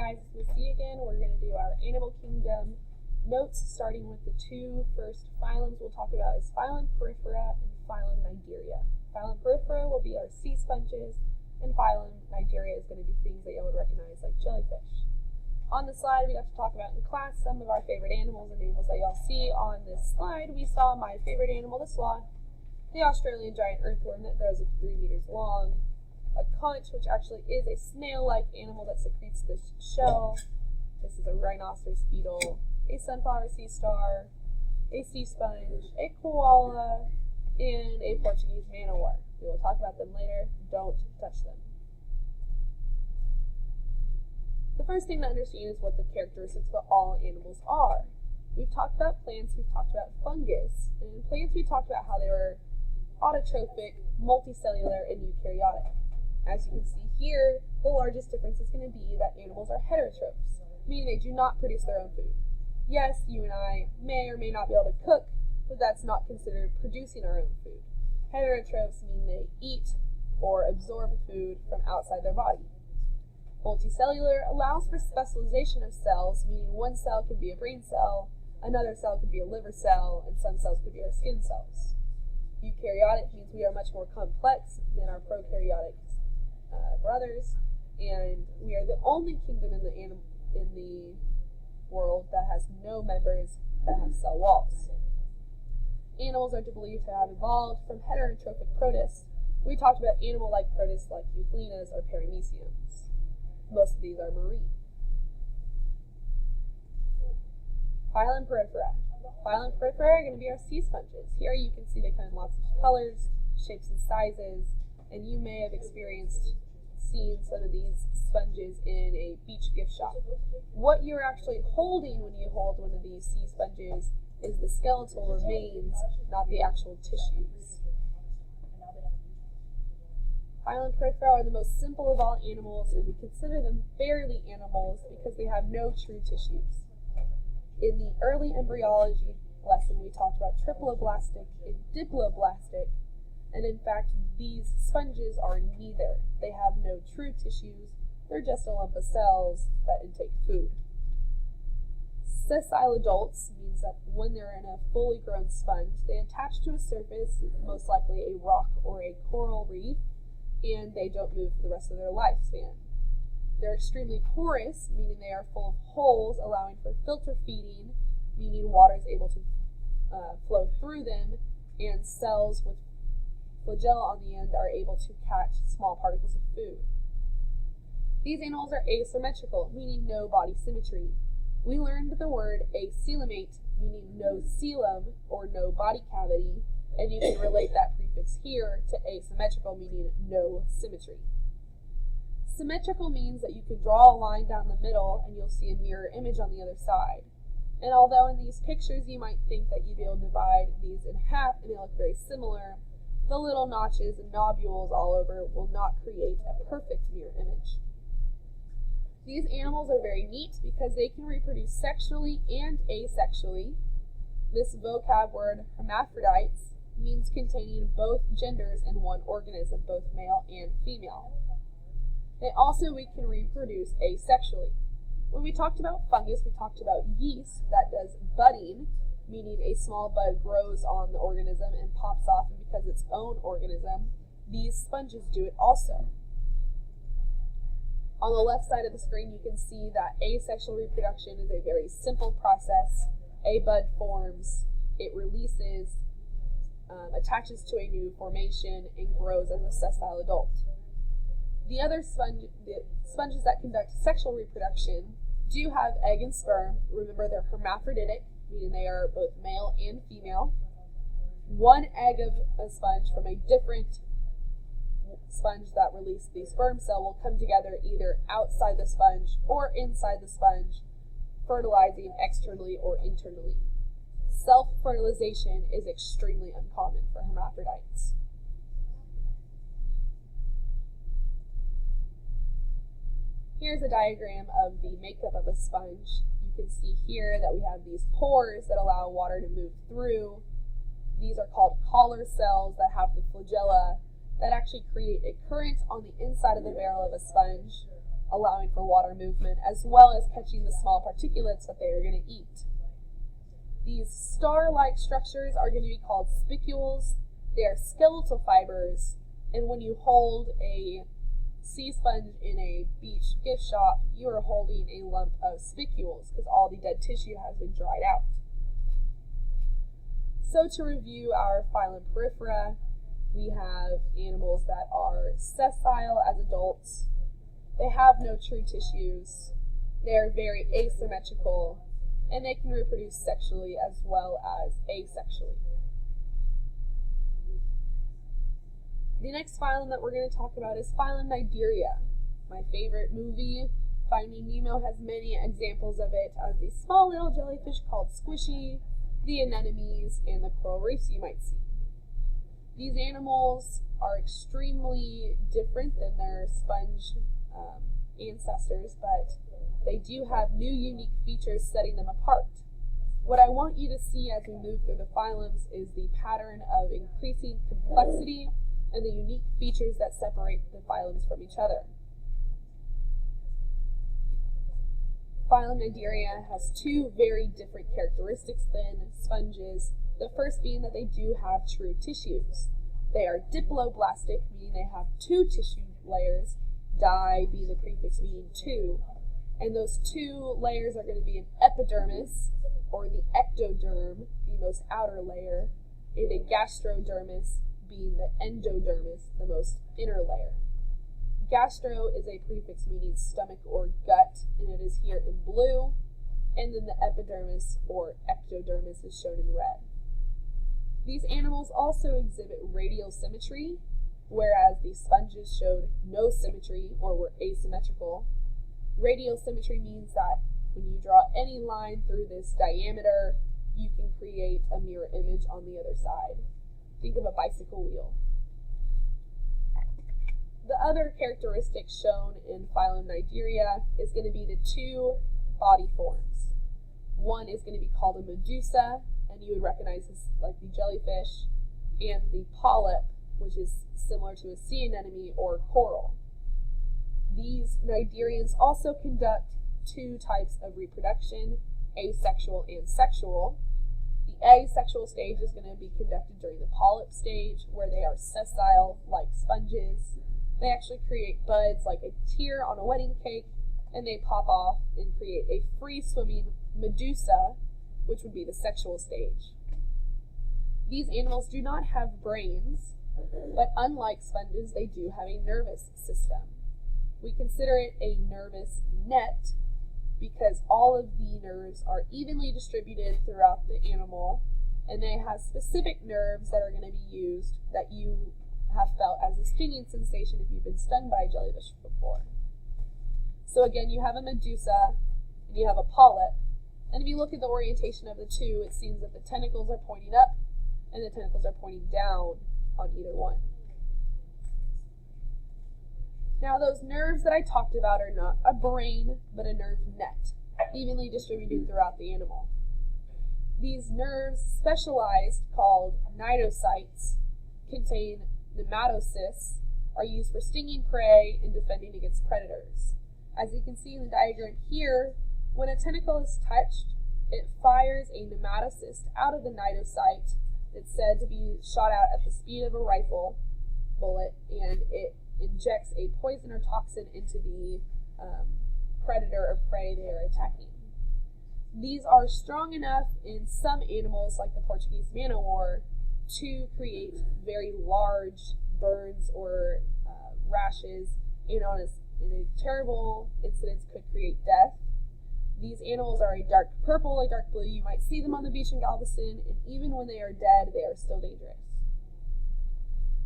guys, it's Miss C again. We're going to do our animal kingdom notes, starting with the two first phylums we'll talk about is Phylum Porifera and Phylum Cnidaria. Phylum Porifera will be our sea sponges, and Phylum Cnidaria is going to be things that you would recognize like jellyfish. On the slide, we got to talk about in class some of our favorite animals and animals that y'all see on this slide. We saw my favorite animal, the sloth, the Australian giant earthworm that grows up to 3 meters long, a conch, which actually is a snail-like animal that secretes this shell. This is a rhinoceros beetle, a sunflower sea star, a sea sponge, a koala, and a Portuguese man-o-war. We will talk about them later. Don't touch them. The first thing to understand is what the characteristics of all animals are. We've talked about plants, we've talked about fungus, and in plants we talked about how they were autotrophic, multicellular, and eukaryotic. As you can see here, the largest difference is going to be that animals are heterotrophs, meaning they do not produce their own food. Yes, you and I may or may not be able to cook, but that's not considered producing our own food. Heterotrophs mean they eat or absorb food from outside their body. Multicellular allows for specialization of cells, meaning one cell could be a brain cell, another cell could be a liver cell, and some cells could be our skin cells. Eukaryotic means we are much more complex than our prokaryotic brothers, and we are the only kingdom in the world that has no members that have cell walls. Animals are believed to have evolved from heterotrophic protists. We talked about animal-like protists like euglenias or parameciums. Most of these are marine. Phylum Porifera. Phylum Porifera are going to be our sea sponges. Here you can see they come in lots of colors, shapes, and sizes, and you may have seen some of these sponges in a beach gift shop. What you're actually holding when you hold one of these sea sponges is the skeletal remains, not the actual tissues. Phylum Porifera are the most simple of all animals, and we consider them barely animals because they have no true tissues. In the early embryology lesson, we talked about triploblastic and diploblastic, and in fact, these sponges are neither. They have no true tissues, they're just a lump of cells that intake food. Sessile adults means that when they're in a fully grown sponge, they attach to a surface, most likely a rock or a coral reef, and they don't move for the rest of their lifespan. They're extremely porous, meaning they are full of holes, allowing for filter feeding, meaning water is able to flow through them, and cells with flagella on the end are able to catch small particles of food. These animals are asymmetrical, meaning no body symmetry. We learned the word acoelomate, meaning no coelom or no body cavity, and you can relate that prefix here to asymmetrical, meaning no symmetry. Symmetrical means that you can draw a line down the middle and you'll see a mirror image on the other side. And although in these pictures you might think that you'd be able to divide these in half and they look very similar, the little notches and nodules all over will not create a perfect mirror image. These animals are very neat because they can reproduce sexually and asexually. This vocab word, hermaphrodites, means containing both genders in one organism, both male and female. We can reproduce asexually. When we talked about fungus, we talked about yeast that does budding, meaning a small bud grows on the organism and pops off and becomes its own organism. These sponges do it also. On the left side of the screen, you can see that asexual reproduction is a very simple process. A bud forms, it releases, attaches to a new formation, and grows as a sessile adult. The other sponges that conduct sexual reproduction do have egg and sperm. Remember, they're hermaphroditic, meaning they are both male and female. One egg of a sponge from a different sponge that released the sperm cell will come together either outside the sponge or inside the sponge, fertilizing externally or internally. Self-fertilization is extremely uncommon for hermaphrodites. Here's a diagram of the makeup of a sponge. You can see here that we have these pores that allow water to move through. These are called collar cells that have the flagella that actually create a current on the inside of the barrel of a sponge, allowing for water movement, as well as catching the small particulates that they are going to eat. These star-like structures are going to be called spicules. They are skeletal fibers, and when you hold a sea sponge in a beach gift shop, you are holding a lump of spicules because all the dead tissue has been dried out. So to review our phylum Porifera, we have animals that are sessile as adults. They have no true tissues. They are very asymmetrical, and they can reproduce sexually as well as asexually. The next phylum that we're going to talk about is Phylum Cnidaria. My favorite movie, Finding Nemo, has many examples of it as these small little jellyfish called squishy, the anemones, and the coral reefs you might see. These animals are extremely different than their sponge ancestors, but they do have new unique features setting them apart. What I want you to see as we move through the phylums is the pattern of increasing complexity and the unique features that separate the phylums from each other. Phylum Cnidaria has two very different characteristics than sponges, the first being that they do have true tissues. They are diploblastic, meaning they have two tissue layers, di being the prefix meaning two, and those two layers are going to be an epidermis, or the ectoderm, the most outer layer, and a gastrodermis, being the endodermis, the most inner layer. Gastro is a prefix meaning stomach or gut, and it is here in blue, and then the epidermis or ectodermis is shown in red. These animals also exhibit radial symmetry, whereas the sponges showed no symmetry or were asymmetrical. Radial symmetry means that when you draw any line through this diameter, you can create a mirror image on the other side. Think of a bicycle wheel. The other characteristic shown in Phylum Cnidaria is going to be the two body forms. One is going to be called a medusa, and you would recognize this like the jellyfish, and the polyp, which is similar to a sea anemone or coral. These cnidarians also conduct two types of reproduction, asexual and sexual. The asexual stage is going to be conducted during the polyp stage, where they are sessile like sponges. They actually create buds like a tear on a wedding cake, and they pop off and create a free-swimming medusa, which would be the sexual stage. These animals do not have brains, but unlike sponges, they do have a nervous system. We consider it a nervous net because all of the nerves are evenly distributed throughout the animal, and they have specific nerves that are going to be used that you have felt as a stinging sensation if you've been stung by a jellyfish before. So again, you have a medusa and you have a polyp, and if you look at the orientation of the two, it seems that the tentacles are pointing up and the tentacles are pointing down on either one. Now, those nerves that I talked about are not a brain, but a nerve net, evenly distributed throughout the animal. These nerves, specialized, called cnidocytes, contain nematocysts, are used for stinging prey and defending against predators. As you can see in the diagram here, when a tentacle is touched, it fires a nematocyst out of the cnidocyte. It's said to be shot out at the speed of a rifle bullet, and it injects a poison or toxin into the predator or prey they are attacking. These are strong enough in some animals, like the Portuguese man-o-war, to create very large burns or rashes, and in a terrible incident could create death. These animals are a dark purple, a dark blue. You might see them on the beach in Galveston, and even when they are dead, they are still dangerous.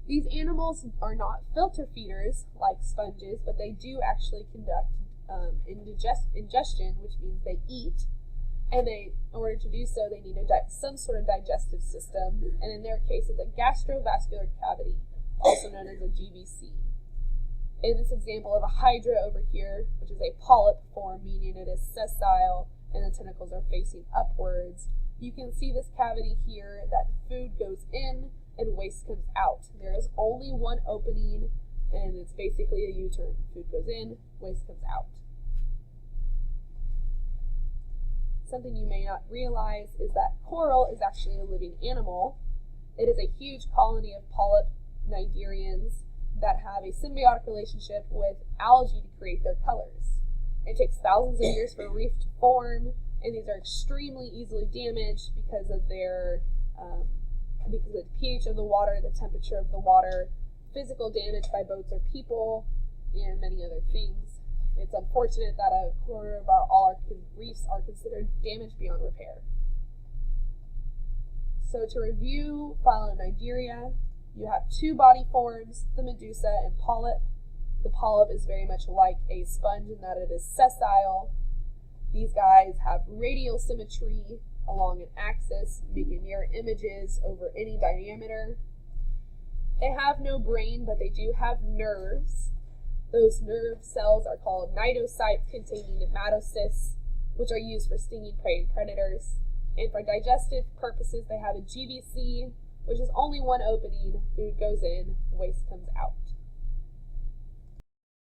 These animals are not filter feeders like sponges, but they do actually conduct ingestion, which means they eat, and in order to do so, they need some sort of digestive system, and in their case, it's a gastrovascular cavity, also known as a GVC. In this example of a hydra over here, which is a polyp form, meaning it is sessile and the tentacles are facing upwards, you can see this cavity here that food goes in and waste comes out. There is only one opening, and it's basically a U-turn. Food goes in, waste comes out. Something you may not realize is that coral is actually a living animal. It is a huge colony of polyp cnidarians that have a symbiotic relationship with algae to create their colors. It takes thousands of years for a reef to form, and these are extremely easily damaged because of the pH of the water, the temperature of the water, physical damage by boats or people, and many other things. It's unfortunate that a quarter of all our reefs are considered damaged beyond repair. So to review Phylum Cnidaria, you have two body forms, the medusa and polyp. The polyp is very much like a sponge in that it is sessile. These guys have radial symmetry along an axis, making mirror images over any diameter. They have no brain, but they do have nerves. Those nerve cells are called cnidocytes containing nematocysts, which are used for stinging prey and predators. And for digestive purposes, they have a GVC, which is only one opening. Food goes in, waste comes out.